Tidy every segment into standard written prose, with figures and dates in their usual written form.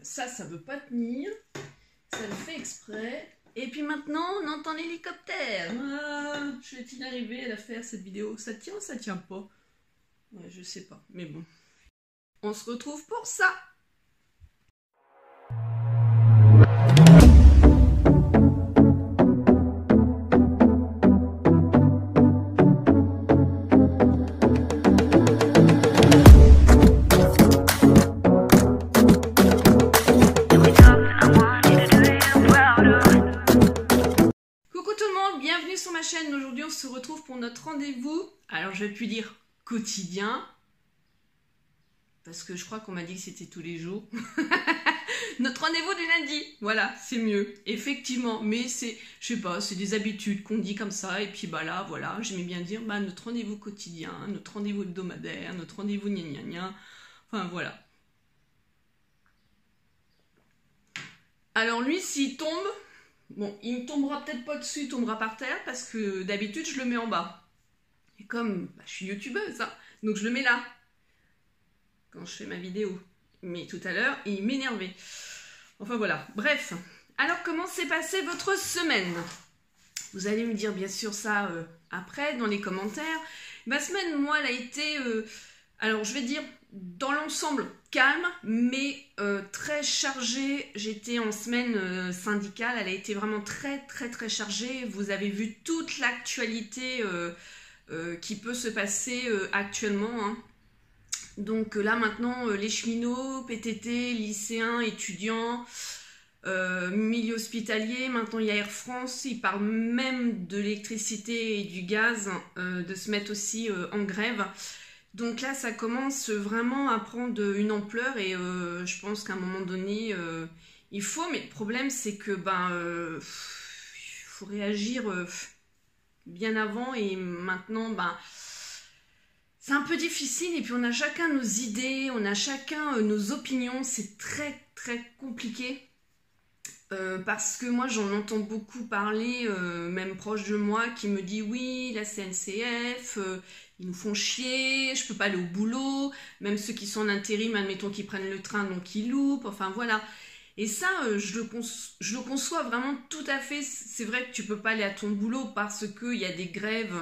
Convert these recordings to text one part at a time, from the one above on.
ça veut pas tenir. Ça le fait exprès. Et puis maintenant, on entend l'hélicoptère. Ah, je vais-t-il arriver à la faire, cette vidéo? Ça tient ou ça tient pas? Ouais, je sais pas, mais bon. On se retrouve pour ça. Bienvenue sur ma chaîne. Aujourd'hui on se retrouve pour notre rendez-vous, alors je vais plus dire quotidien parce que je crois qu'on m'a dit que c'était tous les jours. Notre rendez-vous du lundi, voilà, c'est mieux effectivement, mais c'est, je sais pas, c'est des habitudes qu'on dit comme ça et puis bah là voilà, j'aimais bien dire bah notre rendez-vous quotidien, notre rendez-vous hebdomadaire, notre rendez-vous gna gna gna, enfin voilà. Alors lui s'il tombe, bon, il ne tombera peut-être pas dessus, il tombera par terre parce que d'habitude je le mets en bas. Et comme bah, je suis youtubeuse, hein, donc je le mets là quand je fais ma vidéo. Mais tout à l'heure, il m'énervait. Enfin voilà, bref. Alors comment s'est passée votre semaine? Vous allez me dire bien sûr ça après dans les commentaires. Ma semaine, moi, elle a été... alors je vais dire dans l'ensemble calme, mais très chargée. J'étais en semaine syndicale, elle a été vraiment très chargée. Vous avez vu toute l'actualité qui peut se passer actuellement. Hein. Donc là maintenant, les cheminots, PTT, lycéens, étudiants, milieu hospitalier, maintenant il y a Air France, ils parlent même de l'électricité et du gaz, de se mettre aussi en grève. Donc là, ça commence vraiment à prendre une ampleur et je pense qu'à un moment donné, il faut. Mais le problème, c'est que il faut réagir bien avant et maintenant, c'est un peu difficile. Et puis on a chacun nos idées, on a chacun nos opinions. C'est très compliqué. Parce que moi j'en entends beaucoup parler, même proche de moi, qui me dit oui, la CNCF, ils nous font chier, je peux pas aller au boulot, même ceux qui sont en intérim, admettons qu'ils prennent le train, donc ils loupent, enfin voilà. Et ça, je le conçois vraiment tout à fait. C'est vrai que tu peux pas aller à ton boulot parce qu'il y a des grèves,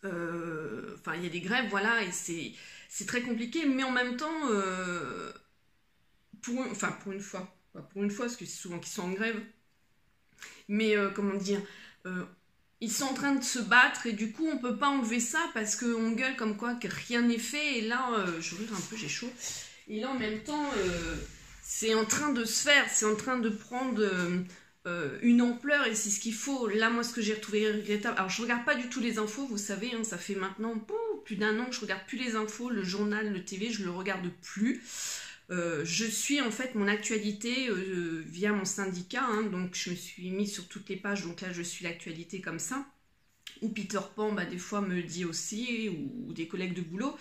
il y a des grèves, voilà, et c'est très compliqué, mais en même temps, pour une fois, parce que c'est souvent qu'ils sont en grève, mais comment dire, ils sont en train de se battre et du coup on peut pas enlever ça parce qu'on gueule comme quoi que rien n'est fait. Et là, je vais ouvrir un peu, j'ai chaud, et là en même temps c'est en train de se faire, c'est en train de prendre une ampleur et c'est ce qu'il faut. Là moi ce que j'ai retrouvé regrettable, alors je regarde pas du tout les infos, vous savez, hein, ça fait maintenant plus d'un an que je regarde plus les infos, le journal, le TV, je le regarde plus. Je suis en fait mon actualité via mon syndicat, hein, donc je me suis mise sur toutes les pages, donc là je suis l'actualité comme ça, ou Peter Pan des fois me le dit aussi, ou des collègues de boulot.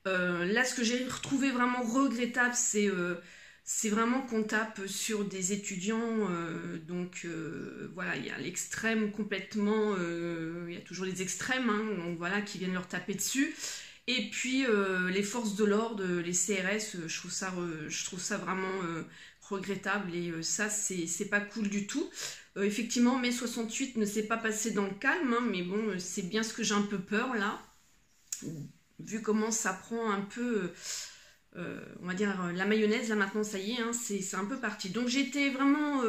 Là ce que j'ai retrouvé vraiment regrettable, c'est vraiment qu'on tape sur des étudiants, voilà, il y a l'extrême complètement, il y a toujours les extrêmes, hein, donc voilà, qui viennent leur taper dessus. Et puis les forces de l'ordre, les CRS, je trouve ça vraiment regrettable et ça c'est pas cool du tout. Effectivement, mai 68 ne s'est pas passé dans le calme, hein, mais bon, c'est bien ce que j'ai un peu peur là, vu comment ça prend un peu, on va dire, la mayonnaise, là maintenant ça y est, hein, c'est un peu parti. Donc j'étais vraiment...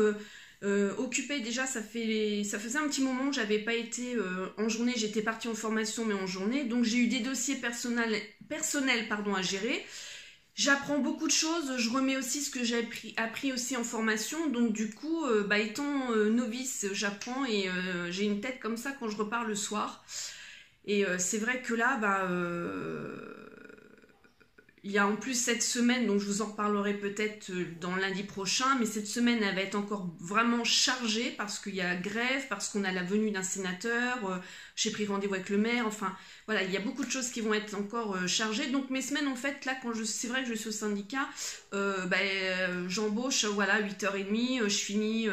occupée déjà, ça faisait un petit moment que j'avais pas été en journée, j'étais partie en formation mais en journée, donc j'ai eu des dossiers personnels à gérer. J'apprends beaucoup de choses, je remets aussi ce que j'ai appris aussi en formation, donc du coup étant novice, j'apprends et j'ai une tête comme ça quand je repars le soir. Et c'est vrai que là il y a en plus cette semaine, donc je vous en reparlerai peut-être dans lundi prochain, mais cette semaine elle va être encore vraiment chargée parce qu'il y a grève, parce qu'on a la venue d'un sénateur, j'ai pris rendez-vous avec le maire, enfin voilà, il y a beaucoup de choses qui vont être encore chargées. Donc mes semaines en fait, là c'est vrai que je suis au syndicat, j'embauche, voilà, 8h30, je finis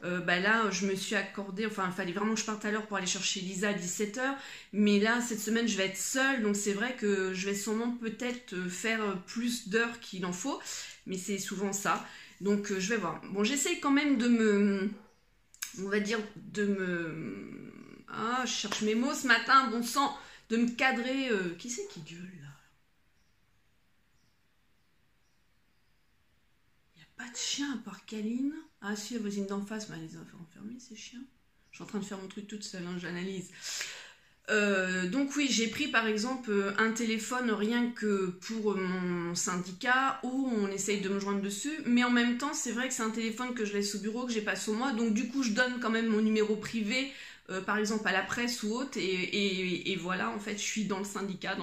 Bah là, je me suis accordée, enfin, il fallait vraiment que je parte à l'heure pour aller chercher Lisa à 17 h. Mais là, cette semaine, je vais être seule, donc c'est vrai que je vais sûrement peut-être faire plus d'heures qu'il en faut, mais c'est souvent ça. Donc je vais voir. Bon, j'essaye quand même de me, on va dire, de me... Ah, je cherche mes mots ce matin, bon sang, de me cadrer. Qui c'est qui gueule là? Il n'y a pas de chien à part Kaline. Ah si, la voisine d'en face, mais elle les a enfermés, ces chiens. Je suis en train de faire mon truc toute seule, hein, j'analyse. Donc oui, j'ai pris par exemple un téléphone rien que pour mon syndicat où on essaye de me joindre dessus, mais en même temps c'est vrai que c'est un téléphone que je laisse au bureau, que j'ai pas sur moi, donc du coup je donne quand même mon numéro privé par exemple à la presse ou autre, et voilà, en fait je suis dans le syndicat,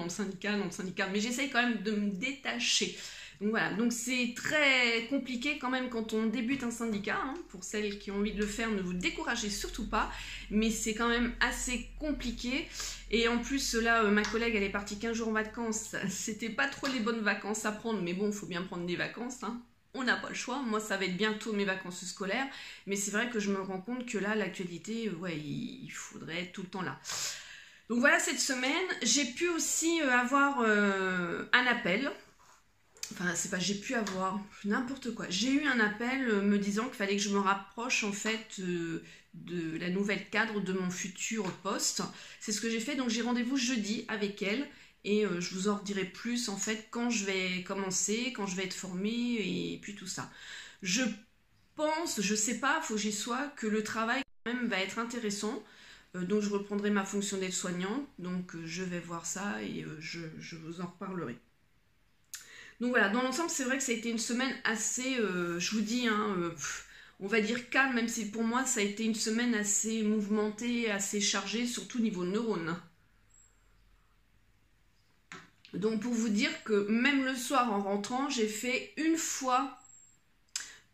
mais j'essaye quand même de me détacher. Donc voilà, donc c'est très compliqué quand même quand on débute un syndicat, hein. Pour celles qui ont envie de le faire, ne vous découragez surtout pas, mais c'est quand même assez compliqué. Et en plus là, ma collègue elle est partie 15 jours en vacances, c'était pas trop les bonnes vacances à prendre, mais bon, il faut bien prendre des vacances, hein. On n'a pas le choix, moi ça va être bientôt mes vacances scolaires, mais c'est vrai que je me rends compte que là, l'actualité, ouais, il faudrait être tout le temps là. Donc voilà, cette semaine, j'ai pu aussi avoir un appel. Enfin, c'est pas j'ai pu avoir n'importe quoi. J'ai eu un appel me disant qu'il fallait que je me rapproche en fait de la nouvelle cadre de mon futur poste. C'est ce que j'ai fait, donc j'ai rendez-vous jeudi avec elle et je vous en redirai plus en fait quand je vais commencer, quand je vais être formée et puis tout ça. Je pense, je sais pas, faut que j'y sois, que le travail quand même va être intéressant. Donc je reprendrai ma fonction d'aide-soignante, donc je vais voir ça et je vous en reparlerai. Donc voilà, dans l'ensemble, c'est vrai que ça a été une semaine assez, je vous dis, hein, on va dire calme, même si pour moi, ça a été une semaine assez mouvementée, assez chargée, surtout niveau neurones. Donc pour vous dire que même le soir en rentrant, j'ai fait une fois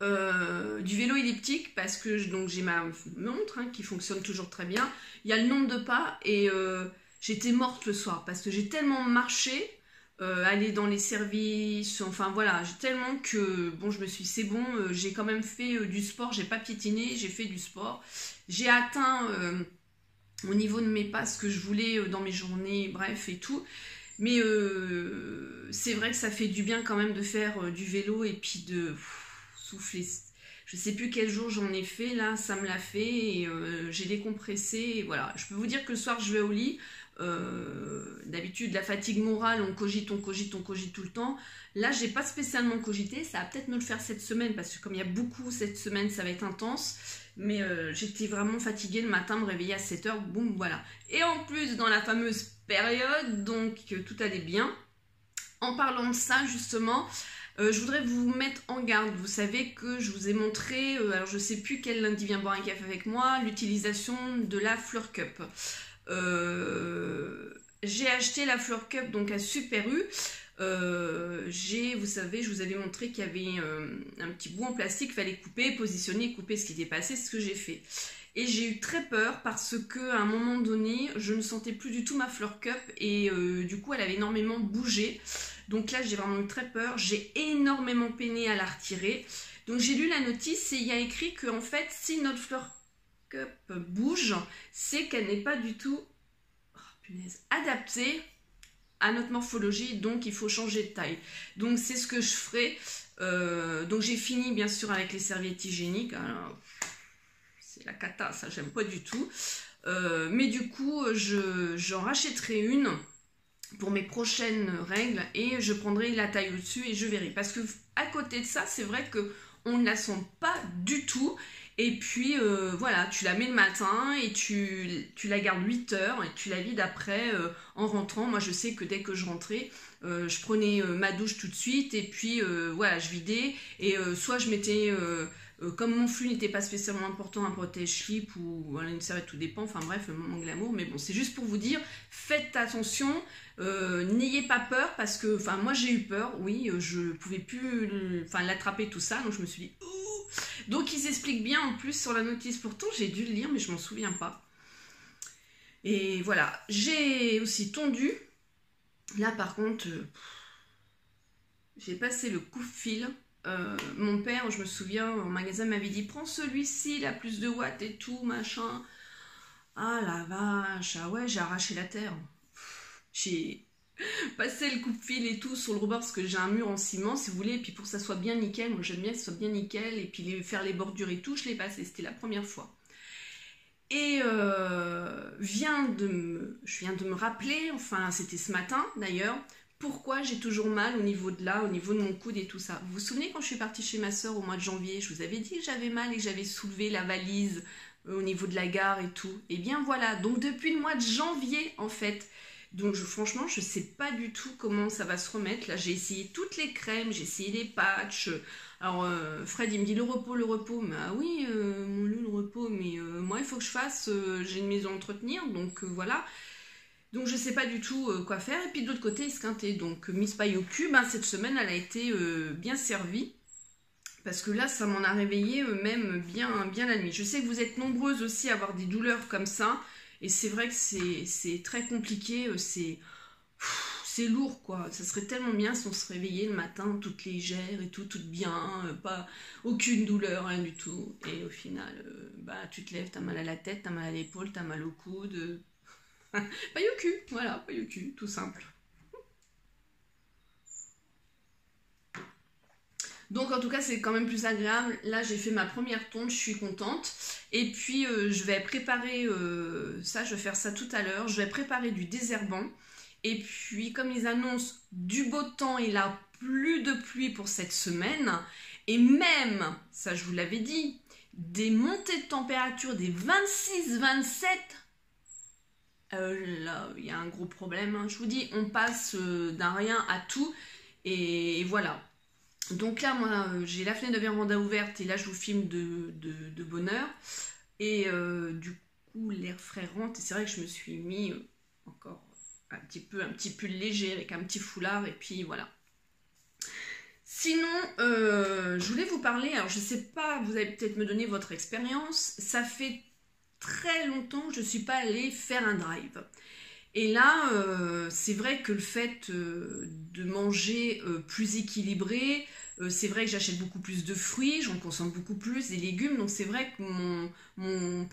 du vélo elliptique parce que donc j'ai ma montre hein, qui fonctionne toujours très bien. Il y a le nombre de pas et j'étais morte le soir parce que j'ai tellement marché, aller dans les services, enfin voilà, j'ai tellement que bon, je me suis dit, c'est bon, j'ai quand même fait du sport, j'ai pas piétiné, j'ai fait du sport, j'ai atteint au niveau de mes pas ce que je voulais dans mes journées, bref et tout. Mais c'est vrai que ça fait du bien quand même de faire du vélo et puis de souffler. Je sais plus quel jour j'en ai fait, là, ça me l'a fait et j'ai décompressé. Et voilà, je peux vous dire que le soir, je vais au lit. D'habitude, la fatigue morale, on cogite tout le temps. Là, j'ai pas spécialement cogité. Ça va peut-être me le faire cette semaine parce que comme il y a beaucoup cette semaine, ça va être intense. Mais j'étais vraiment fatiguée le matin, me réveiller à 7 h, boum, voilà. Et en plus, dans la fameuse période, donc tout allait bien. En parlant de ça, justement, je voudrais vous mettre en garde. Vous savez que je vous ai montré, alors je sais plus quel lundi vient boire un café avec moi, l'utilisation de la Fleur Cup. J'ai acheté la Fleur Cup donc à Super U. Vous savez, je vous avais montré qu'il y avait un petit bout en plastique, il fallait couper, positionner, couper ce qui était passé, c'est ce que j'ai fait. Et j'ai eu très peur parce que à un moment donné, je ne sentais plus du tout ma Fleur Cup et du coup, elle avait énormément bougé. Donc là, j'ai vraiment eu très peur. J'ai énormément peiné à la retirer. Donc j'ai lu la notice et il y a écrit que en fait, si notre Fleur Cup bouge, c'est qu'elle n'est pas du tout adaptée à notre morphologie, donc il faut changer de taille. Donc c'est ce que je ferai. Donc j'ai fini bien sûr avec les serviettes hygiéniques. Alors, c'est la cata, ça j'aime pas du tout. Mais du coup, j'en rachèterai une pour mes prochaines règles et je prendrai la taille au-dessus et je verrai. Parce que à côté de ça, c'est vrai que on ne la sent pas du tout. Et puis voilà, tu la mets le matin et tu la gardes 8 heures et tu la vides après en rentrant. Moi je sais que dès que je rentrais, je prenais ma douche tout de suite et puis voilà, je vidais et soit je mettais, comme mon flux n'était pas spécialement important, un protège-slip ou voilà, une serviette, tout dépend, enfin bref, le moment glamour, mais bon, c'est juste pour vous dire, faites attention, n'ayez pas peur parce que, enfin moi j'ai eu peur, oui, je pouvais plus l'attraper tout ça, donc je me suis dit, ouh. Donc ils expliquent bien en plus sur la notice, pourtant j'ai dû le lire mais je m'en souviens pas. Et voilà, j'ai aussi tondu. Là par contre, j'ai passé le coup de fil. mon père, je me souviens, en magasin m'avait dit prends celui-ci, il a plus de watts et tout, machin. Ah la vache, ah ouais, j'ai arraché la terre. J'ai passé le coupe-fil et tout sur le rebord parce que j'ai un mur en ciment, si vous voulez, et puis pour que ça soit bien nickel, moi j'aime bien que ça soit bien nickel, et puis faire les bordures et tout, je l'ai passé, c'était la première fois. Et je viens de me rappeler, enfin c'était ce matin d'ailleurs, pourquoi j'ai toujours mal au niveau de là, au niveau de mon coude et tout ça. Vous vous souvenez quand je suis partie chez ma soeur au mois de janvier, je vous avais dit que j'avais mal et que j'avais soulevé la valise au niveau de la gare et tout. Et bien voilà, donc depuis le mois de janvier en fait. Donc franchement, je sais pas du tout comment ça va se remettre. Là, j'ai essayé toutes les crèmes, j'ai essayé les patchs. Alors Fred, il me dit le repos. Mais ah oui, mon loup, le repos, mais moi, il faut que je fasse, j'ai une maison à entretenir, donc voilà. Donc je sais pas du tout quoi faire. Et puis de l'autre côté, esquinté. Donc Miss Paille au cul, ben, cette semaine, elle a été bien servie. Parce que là, ça m'en a réveillé même bien la nuit. Je sais que vous êtes nombreuses aussi à avoir des douleurs comme ça. Et c'est vrai que c'est très compliqué. C'est lourd, quoi. Ça serait tellement bien si on se réveillait le matin toute légère et tout, toute bien. Pas aucune douleur, rien du tout. Et au final, bah, tu te lèves, t'as mal à la tête, t'as mal à l'épaule, t'as mal au coude. Paille au cul, voilà, paille au cul, tout simple. Donc en tout cas c'est quand même plus agréable. Là j'ai fait ma première tonte, je suis contente. Et puis je vais préparer ça, je vais faire ça tout à l'heure. Je vais préparer du désherbant. Et puis comme ils annoncent du beau temps et là plus de pluie pour cette semaine. Et même, ça je vous l'avais dit, des montées de température des 26-27. Là il y a un gros problème. Hein. Je vous dis, on passe d'un rien à tout. Et voilà. Donc là, moi, j'ai la fenêtre de véranda ouverte et là, je vous filme de bonne heure. Et du coup, l'air frais rentre. Et c'est vrai que je me suis mis encore un petit pull léger avec un petit foulard. Et puis voilà. Sinon, je voulais vous parler. Alors, je sais pas, vous allez peut-être me donner votre expérience. Ça fait très longtemps que je ne suis pas allée faire un drive. Et là, c'est vrai que le fait de manger plus équilibré, c'est vrai que j'achète beaucoup plus de fruits, j'en consomme beaucoup plus, des légumes, donc c'est vrai que mon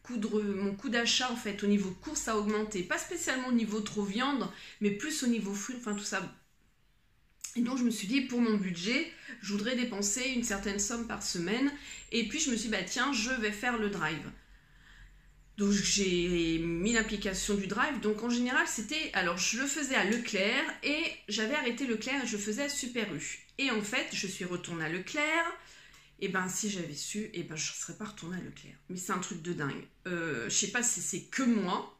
coût d'achat en fait au niveau course a augmenté, pas spécialement au niveau trop viande, mais plus au niveau fruits, enfin tout ça. Et donc je me suis dit, pour mon budget, je voudrais dépenser une certaine somme par semaine, et puis je me suis dit, bah tiens, je vais faire le drive. Donc j'ai mis l'application du drive, donc en général c'était, alors je le faisais à Leclerc et j'avais arrêté Leclerc et je faisais à Super U. Et en fait je suis retournée à Leclerc, et ben si j'avais su, et ben je ne serais pas retournée à Leclerc. Mais c'est un truc de dingue, je sais pas si c'est que moi,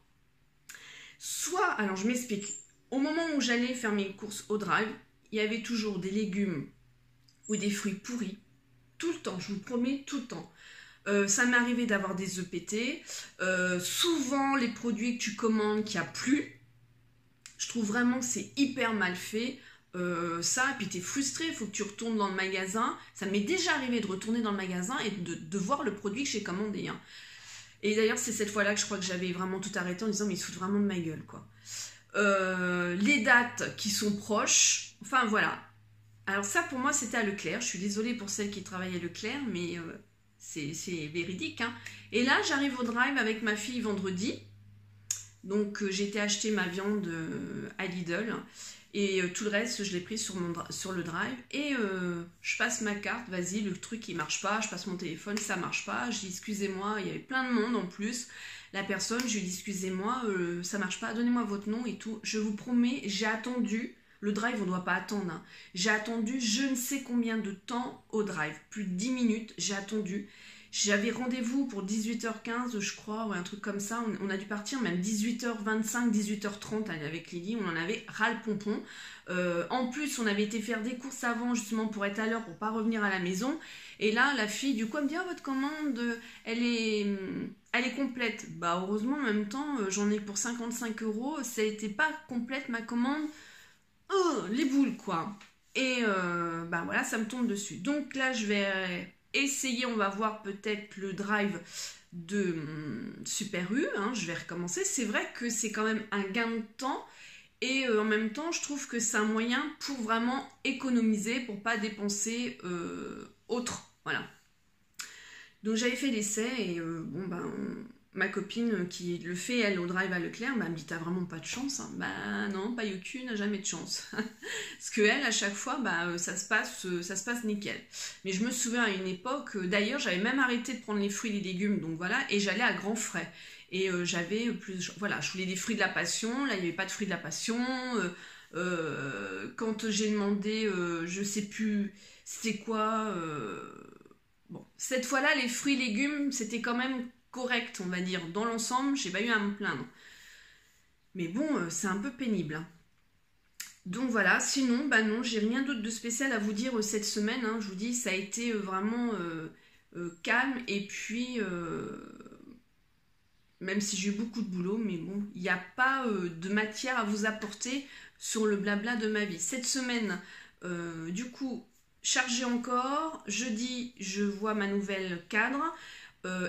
soit, alors je m'explique, au moment où j'allais faire mes courses au drive, il y avait toujours des légumes ou des fruits pourris, tout le temps, je vous promets, tout le temps. Ça m'est arrivé d'avoir des œufs pétés. Souvent, les produits que tu commandes qu'il n'y a plus, je trouve vraiment que c'est hyper mal fait. Ça, et puis tu es frustré, il faut que tu retournes dans le magasin. Ça m'est déjà arrivé de retourner dans le magasin et de voir le produit que j'ai commandé. Hein. Et d'ailleurs, c'est cette fois-là que je crois que j'avais vraiment tout arrêté en disant, mais ils se foutent vraiment de ma gueule, quoi. Les dates qui sont proches, enfin voilà. Alors ça, pour moi, c'était à Leclerc. Je suis désolée pour celles qui travaillent à Leclerc, mais... c'est véridique. Hein. Et là, j'arrive au drive avec ma fille vendredi. Donc, j'ai été acheter ma viande à Lidl. Et tout le reste, je l'ai pris sur le drive. Et je passe ma carte. Vas-y, le truc, il marche pas. Je passe mon téléphone, ça marche pas. Je dis, excusez-moi, il y avait plein de monde en plus. La personne, je lui dis, excusez-moi, ça marche pas. Donnez-moi votre nom et tout. Je vous promets, j'ai attendu... Le drive, on ne doit pas attendre. Hein. J'ai attendu je ne sais combien de temps au drive. Plus de 10 minutes, j'ai attendu. J'avais rendez-vous pour 18h15, je crois, ou un truc comme ça. On a dû partir même 18h25, 18h30 avec Lily. On en avait ras-le-pompon. En plus, on avait été faire des courses avant, justement, pour être à l'heure, pour ne pas revenir à la maison. Et là, la fille, du coup, elle me dit, ah, votre commande, elle est complète. Bah, heureusement, en même temps, j'en ai pour 55 €. Ça n'était pas complète, ma commande. Oh, les boules quoi. Et bah voilà, ça me tombe dessus. Donc là, je vais essayer, on va voir peut-être le drive de Super U. Hein, je vais recommencer. C'est vrai que c'est quand même un gain de temps. Et en même temps, je trouve que c'est un moyen pour vraiment économiser, pour pas dépenser autre. Voilà. Donc j'avais fait l'essai et ma copine qui le fait, elle, au drive à Leclerc, me dit t'as vraiment pas de chance, hein. Bah non, pas Yuku n'a jamais de chance. Parce que elle, à chaque fois, ça se passe nickel. Mais je me souviens à une époque, d'ailleurs, j'avais même arrêté de prendre les fruits et les légumes, donc voilà, et j'allais à grands frais. Et j'avais plus, voilà, je voulais des fruits de la passion, là il n'y avait pas de fruits de la passion. Quand j'ai demandé, je sais plus, c'était quoi. Bon, cette fois-là, les fruits et légumes, c'était quand même correct, on va dire. Dans l'ensemble, j'ai pas eu à me plaindre. Mais bon, c'est un peu pénible, hein. Donc voilà, sinon, non, j'ai rien d'autre de spécial à vous dire cette semaine, hein. Je vous dis, ça a été vraiment calme. Et puis, même si j'ai eu beaucoup de boulot, mais bon, il n'y a pas de matière à vous apporter sur le blabla de ma vie. Cette semaine, du coup, chargée encore. Jeudi, je vois ma nouvelle cadre.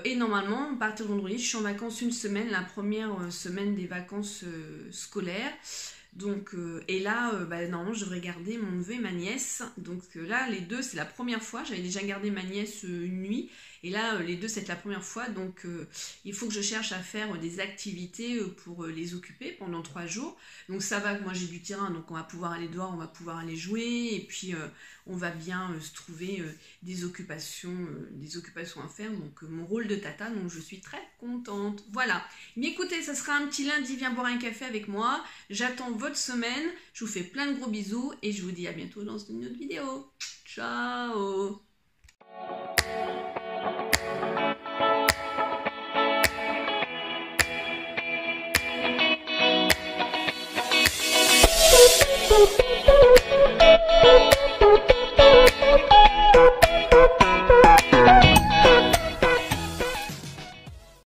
Et normalement, à partir de vendredi, je suis en vacances une semaine, la première semaine des vacances scolaires. Donc, et là, normalement, je devrais garder mon neveu et ma nièce. Donc là, les deux, c'est la première fois. J'avais déjà gardé ma nièce une nuit. Et là, les deux, c'est la première fois. Donc, il faut que je cherche à faire des activités pour les occuper pendant 3 jours. Donc, ça va que moi, j'ai du terrain. Donc, on va pouvoir aller dehors, on va pouvoir aller jouer. Et puis, on va bien se trouver des occupations à faire. Donc, mon rôle de tata, donc je suis très contente. Voilà. Mais écoutez, ça sera un petit lundi. Viens boire un café avec moi. J'attends votre semaine. Je vous fais plein de gros bisous. Et je vous dis à bientôt dans une autre vidéo. Ciao! Boop.